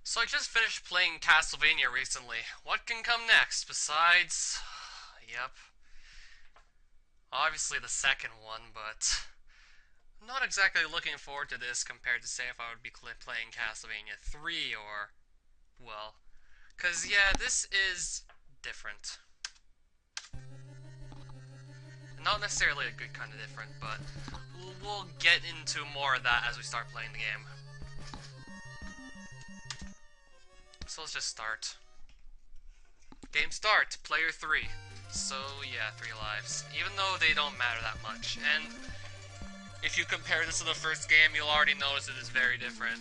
So I just finished playing Castlevania recently. What can come next besides... Yep. Obviously the second one, but... I'm not exactly looking forward to this compared to, say, if I would be playing Castlevania 3 or... Well... Because, yeah, this is... different. Not necessarily a good kind of different, but... We'll get into more of that as we start playing the game. So let's just start. Game start, player 3. So yeah, 3 lives. Even though they don't matter that much. And if you compare this to the first game, you'll already notice it is very different.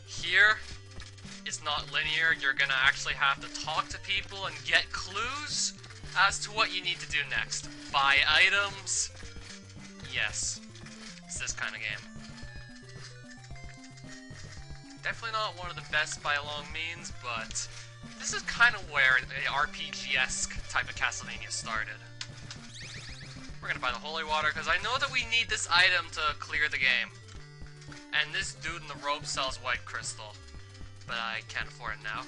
Here, it's not linear. You're gonna actually have to talk to people and get clues as to what you need to do next. Buy items. Yes, it's this kind of game. Definitely not one of the best by a long means, but this is kind of where a RPG-esque type of Castlevania started. We're gonna buy the holy water, because I know that we need this item to clear the game. And this dude in the robe sells white crystal, but I can't afford it now.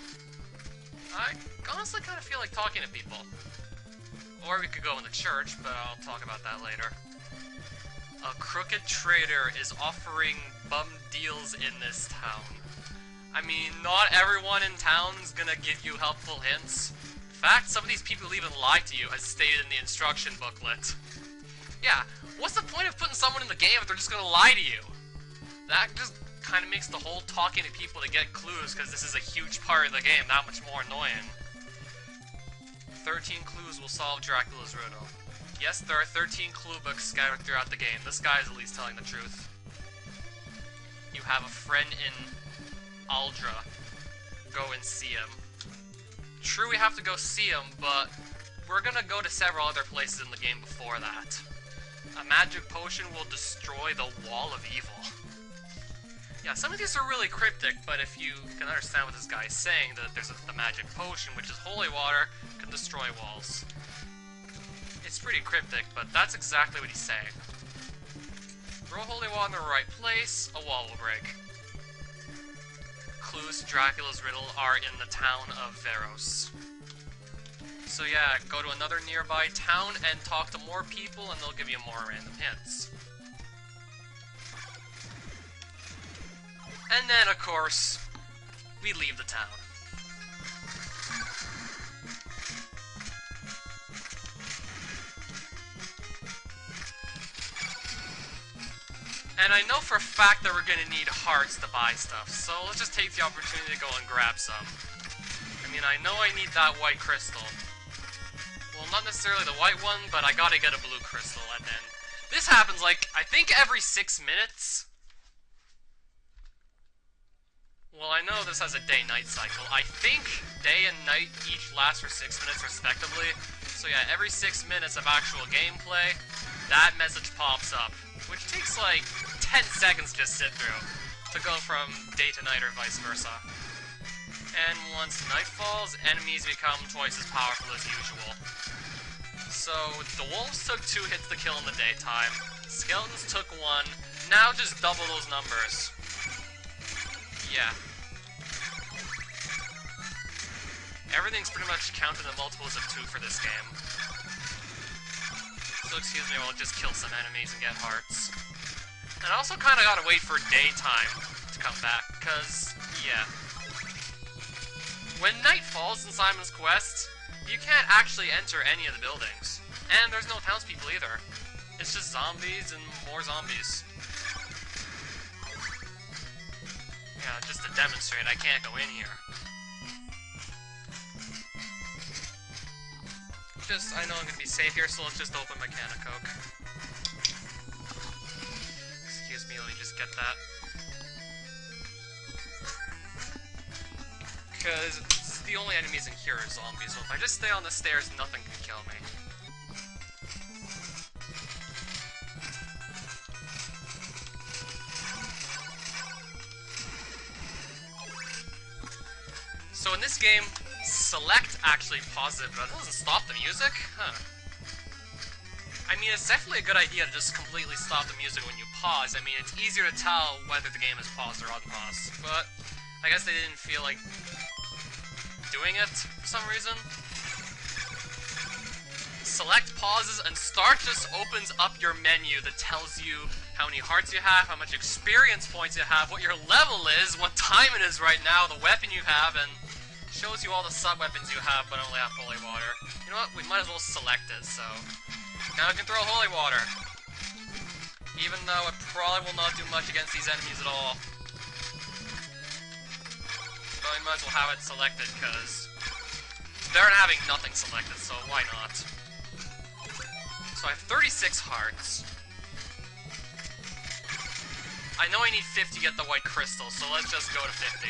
I honestly kind of feel like talking to people. Or we could go in the church, but I'll talk about that later. A crooked trader is offering bum deals in this town. I mean, not everyone in town is gonna give you helpful hints. In fact, some of these people even lie to you, as stated in the instruction booklet. Yeah, what's the point of putting someone in the game if they're just gonna lie to you? That just kind of makes the whole talking to people to get clues, because this is a huge part of the game, that much more annoying. 13 clues will solve Dracula's riddle. Yes, there are 13 clue books scattered throughout the game. This guy is at least telling the truth. You have a friend in Aldra. Go and see him. True, we have to go see him, but we're gonna go to several other places in the game before that. A magic potion will destroy the wall of evil. Yeah, some of these are really cryptic, but if you can understand what this guy is saying, that there's the magic potion, which is holy water, can destroy walls. It's pretty cryptic, but that's exactly what he's saying. Throw holy water in the right place, a wall will break. Clues to Dracula's riddle are in the town of Veros. So yeah, go to another nearby town and talk to more people and they'll give you more random hints. And then, of course, we leave the town. And I know for a fact that we're gonna need hearts to buy stuff, so let's just take the opportunity to go and grab some. I mean, I know I need that white crystal. Well, not necessarily the white one, but I gotta get a blue crystal, and then... This happens, like, I think every 6 minutes? Well, I know this has a day-night cycle. I think day and night each last for 6 minutes respectively. So yeah, every 6 minutes of actual gameplay, that message pops up. Which takes like 10 seconds to just sit through, to go from day to night or vice versa. And once night falls, enemies become twice as powerful as usual. So, the wolves took 2 hits to kill in the daytime, skeletons took 1, now just double those numbers. Yeah. Everything's pretty much counted in multiples of 2 for this game. So excuse me while I just kill some enemies and get hearts. And I also kinda gotta wait for daytime to come back, cause, yeah. When night falls in Simon's Quest, you can't actually enter any of the buildings. And there's no townspeople either. It's just zombies and more zombies. Yeah, just to demonstrate, I can't go in here. I know I'm gonna be safe here, so let's just open my can of Coke. Excuse me, let me just get that. Because the only enemies in here are zombies, so if I just stay on the stairs, nothing can kill me. So in this game, select actually pauses it, but it doesn't stop the music? Huh. I mean, it's definitely a good idea to just completely stop the music when you pause. I mean, it's easier to tell whether the game is paused or unpaused. But I guess they didn't feel like doing it for some reason. Select pauses and start just opens up your menu that tells you how many hearts you have, how much experience points you have, what your level is, what time it is right now, the weapon you have, and shows you all the sub-weapons you have but only have holy water. You know what? We might as well select it, so... Now I can throw holy water. Even though it probably will not do much against these enemies at all. But we might as well have it selected, because it's better than having nothing selected, so why not? So I have 36 hearts. I know I need 50 to get the white crystal, so let's just go to 50.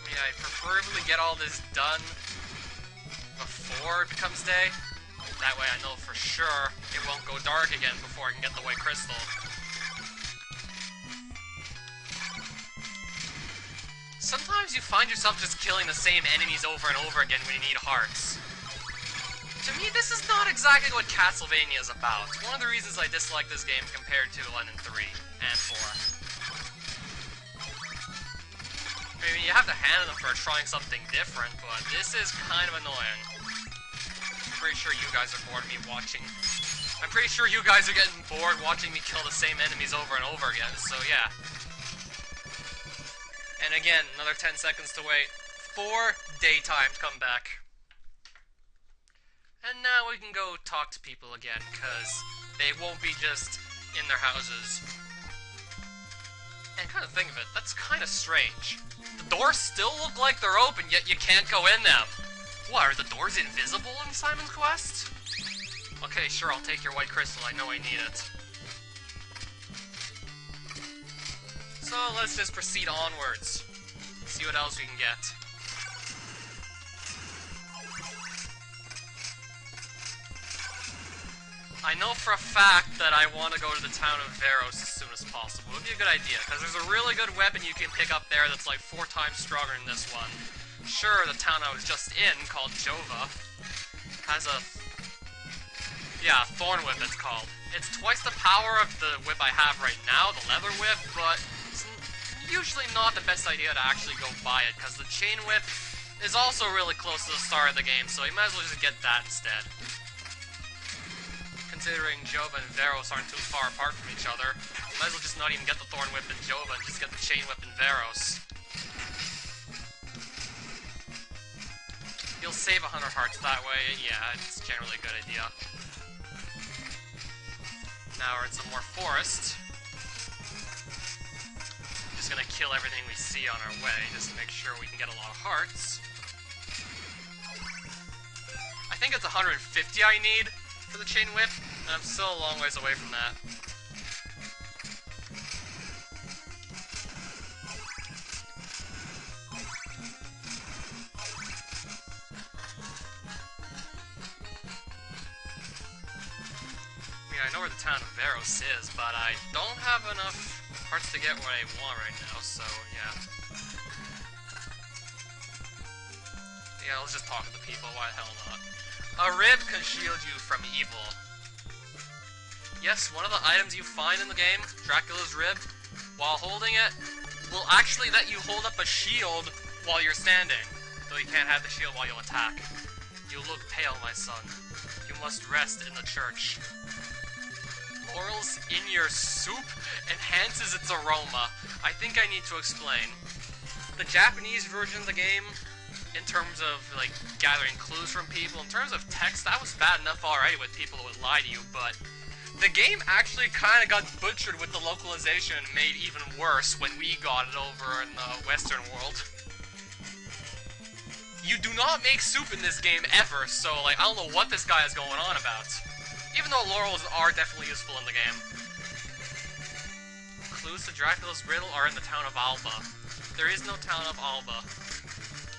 I mean, I'd preferably get all this done before it becomes day. That way I know for sure it won't go dark again before I can get the white crystal. Sometimes you find yourself just killing the same enemies over and over again when you need hearts. To me, this is not exactly what Castlevania is about. One of the reasons I dislike this game compared to 1 and 3 and 4. I mean, you have to hand them for trying something different, but this is kind of annoying. I'm pretty sure you guys are bored of me watching. I'm pretty sure you guys are getting bored watching me kill the same enemies over and over again, so yeah. And again, another 10 seconds to wait for daytime to come back. And now we can go talk to people again, because they won't be just in their houses. And kind of think of it, that's kind of strange. The doors still look like they're open, yet you can't go in them. What, are the doors invisible in Simon's Quest? Okay, sure, I'll take your white crystal, I know I need it. So let's just proceed onwards. See what else we can get. I know for a fact that I want to go to the town of Veros as soon as possible. It would be a good idea, because there's a really good weapon you can pick up there that's like 4 times stronger than this one. Sure, the town I was just in, called Jova, has a... yeah, Thorn Whip it's called. It's twice the power of the whip I have right now, the Leather Whip, but it's usually not the best idea to actually go buy it, because the Chain Whip is also really close to the start of the game, so you might as well just get that instead. Considering Jova and Veros aren't too far apart from each other, you might as well just not even get the Thorn Whip in Jova and just get the Chain Whip in Veros. You'll save 100 hearts that way, yeah, it's generally a good idea. Now we're in some more forest. Just gonna kill everything we see on our way, just to make sure we can get a lot of hearts. I think it's 150 I need for the Chain Whip, and I'm still a long ways away from that. I mean, I know where the town of Veros is, but I don't have enough hearts to get what I want right now, so yeah. Yeah, let's just talk to the people, why the hell not? A rib can shield you from evil. Yes, one of the items you find in the game, Dracula's rib, while holding it, will actually let you hold up a shield while you're standing, though you can't have the shield while you attack. You look pale, my son. You must rest in the church. Laurels in your soup enhances its aroma. I think I need to explain. The Japanese version of the game, in terms of, like, gathering clues from people, in terms of text, that was bad enough already with people who would lie to you, but the game actually kind of got butchered with the localization and made even worse when we got it over in the Western world. You do not make soup in this game ever, so, like, I don't know what this guy is going on about. Even though laurels are definitely useful in the game. Clues to Dracula's riddle are in the town of Alba. There is no town of Alba.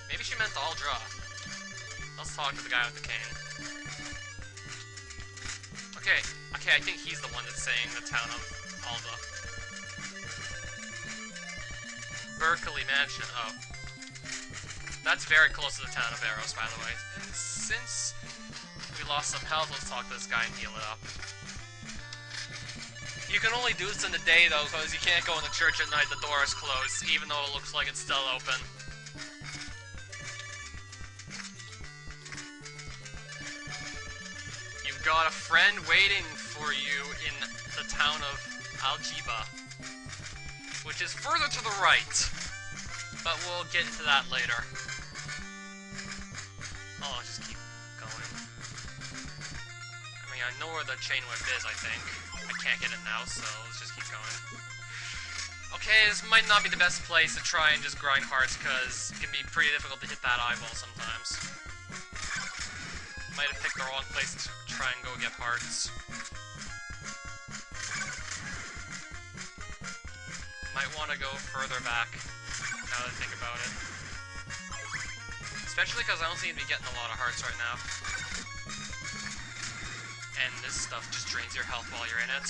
Maybe she meant Aldra. Let's talk to the guy with the cane. Okay, I think he's the one that's saying the town of Alba. Berkeley Mansion, oh. That's very close to the town of Veros, by the way. It's since we lost some health, let's talk to this guy and heal it up. You can only do this in the day, though, because you can't go in the church at night. The door is closed, even though it looks like it's still open. You've got a friend waiting for you in the town of Algiba, which is further to the right, but we'll get into that later. Oh, I'll just keep going. I mean, I know where the chain whip is, I think. I can't get it now, so let's just keep going. Okay, this might not be the best place to try and just grind hearts, because it can be pretty difficult to hit that eyeball sometimes. Might have picked the wrong place to try and go get hearts. Might want to go further back, now that I think about it. Especially because I don't seem to be getting a lot of hearts right now. And this stuff just drains your health while you're in it.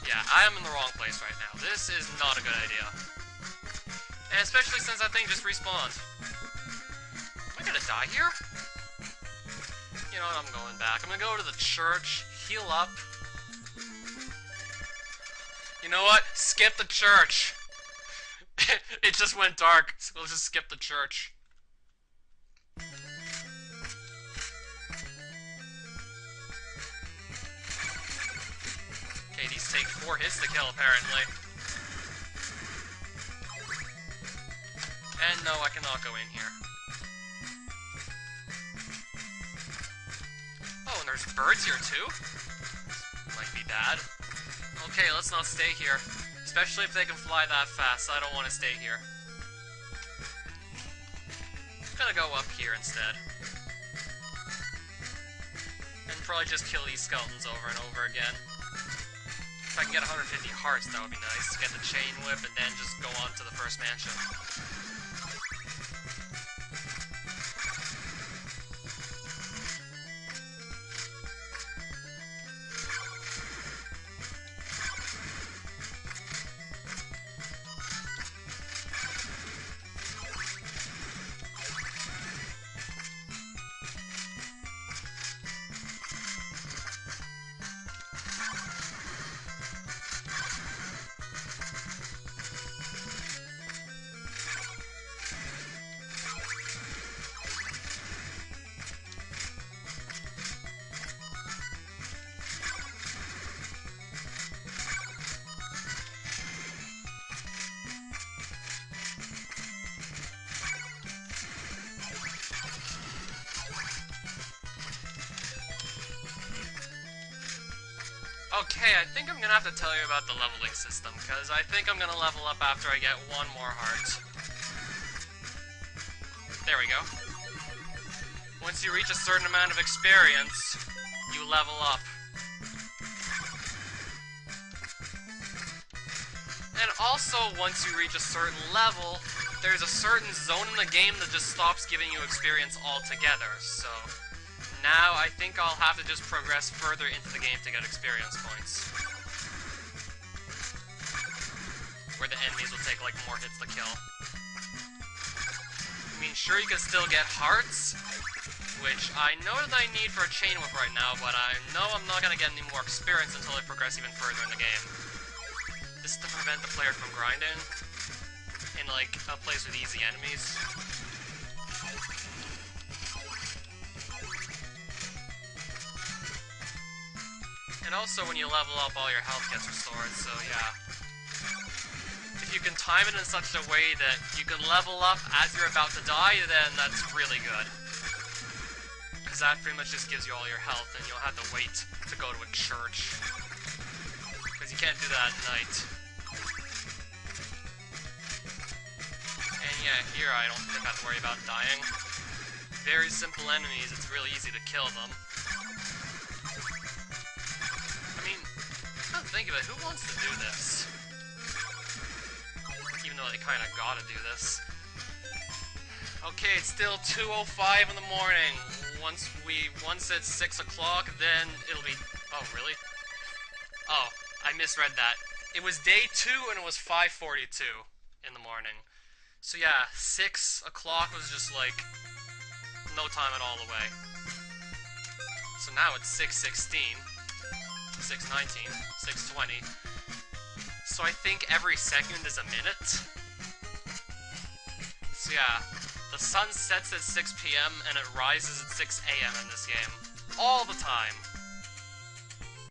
Yeah, I am in the wrong place right now. This is not a good idea. And especially since that thing just respawned. Am I gonna die here? You know what, I'm going back. I'm gonna go to the church, heal up. You know what? Skip the church! It just went dark, so we'll just skip the church. Okay, these take 4 hits to kill, apparently. And no, I cannot go in here. Oh, and there's birds here too? Might be bad. Okay, let's not stay here. Especially if they can fly that fast, I don't want to stay here. I'm gonna go up here instead. And probably just kill these skeletons over and over again. If I can get 150 hearts, that would be nice. Get the chain whip and then just go on to the first mansion. Okay, I think I'm gonna have to tell you about the leveling system, because I think I'm gonna level up after I get 1 more heart. There we go. Once you reach a certain amount of experience, you level up. And also, once you reach a certain level, there's a certain zone in the game that just stops giving you experience altogether, so... Now, I think I'll have to just progress further into the game to get experience points. Where the enemies will take, like, more hits to kill. I mean, sure, you can still get hearts, which I know that I need for a chain whip right now, but I know I'm not gonna get any more experience until I progress even further in the game. This is to prevent the player from grinding in, like, a place with easy enemies. And also, when you level up, all your health gets restored, so yeah. If you can time it in such a way that you can level up as you're about to die, then that's really good. Because that pretty much just gives you all your health, and you'll have to wait to go to a church. Because you can't do that at night. And yeah, here I don't think I have to worry about dying. Very simple enemies, it's really easy to kill them. Think of it, who wants to do this? Even though they kinda gotta do this. Okay, it's still 2:05 in the morning. Once it's 6 o'clock, then it'll be... Oh, really? Oh, I misread that. It was day 2 and it was 5:42 in the morning. So yeah, 6 o'clock was just like no time at all away. So now it's 6:16, 6:19, 6:20. So I think every second is a minute. So yeah, the sun sets at 6 p.m. and it rises at 6 a.m. in this game. All the time.